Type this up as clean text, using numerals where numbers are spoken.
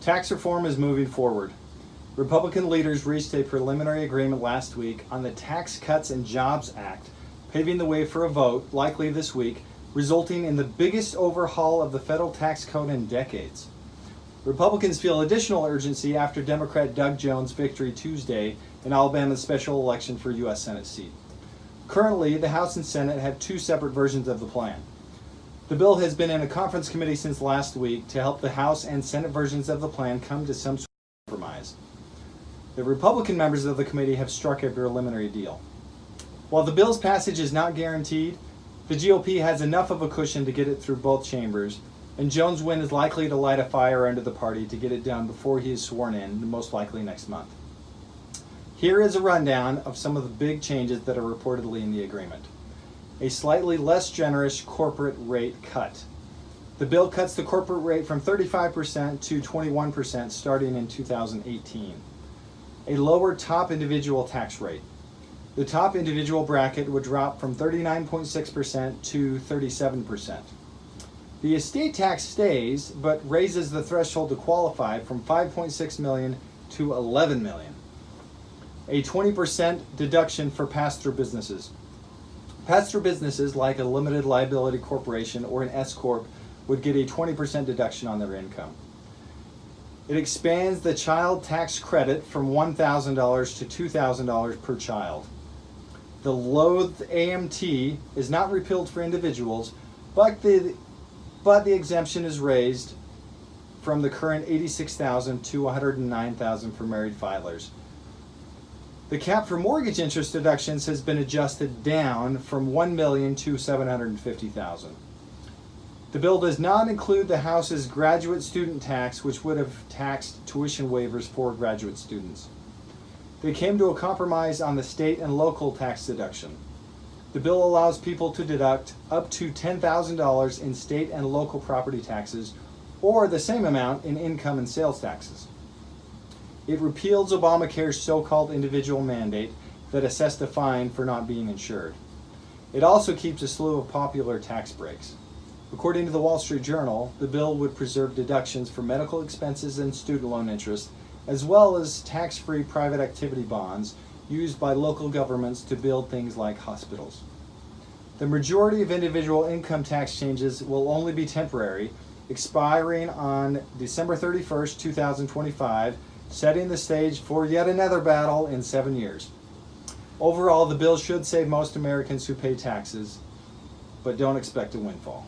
Tax reform is moving forward. Republican leaders reached a preliminary agreement last week on the Tax Cuts and Jobs Act, paving the way for a vote, likely this week, resulting in the biggest overhaul of the federal tax code in decades. Republicans feel additional urgency after Democrat Doug Jones' victory Tuesday in Alabama's special election for U.S. Senate seat. Currently, the House and Senate have two separate versions of the plan. The bill has been in a conference committee since last week to help the House and Senate versions of the plan come to some sort of compromise. The Republican members of the committee have struck a preliminary deal. While the bill's passage is not guaranteed, the GOP has enough of a cushion to get it through both chambers, and Jones' win is likely to light a fire under the party to get it done before he is sworn in, most likely next month. Here is a rundown of some of the big changes that are reportedly in the agreement. A slightly less generous corporate rate cut. The bill cuts the corporate rate from 35% to 21% starting in 2018. A lower top individual tax rate. The top individual bracket would drop from 39.6% to 37%. The estate tax stays, but raises the threshold to qualify from $5.6 million to $11 million. A 20% deduction for pass-through businesses. Pass-through businesses like a limited liability corporation or an S-corp would get a 20% deduction on their income. It expands the child tax credit from $1,000 to $2,000 per child. The loathed AMT is not repealed for individuals, but the exemption is raised from the current $86,000 to $109,000 for married filers. The cap for mortgage interest deductions has been adjusted down from $1 million to $750,000. The bill does not include the House's graduate student tax, which would have taxed tuition waivers for graduate students. They came to a compromise on the state and local tax deduction. The bill allows people to deduct up to $10,000 in state and local property taxes, or the same amount in income and sales taxes. It repeals Obamacare's so-called individual mandate that assessed a fine for not being insured. It also keeps a slew of popular tax breaks. According to the Wall Street Journal, the bill would preserve deductions for medical expenses and student loan interest, as well as tax-free private activity bonds used by local governments to build things like hospitals. The majority of individual income tax changes will only be temporary, expiring on December 31st, 2025, setting the stage for yet another battle in 7 years. Overall, the bill should save most Americans who pay taxes, but don't expect a windfall.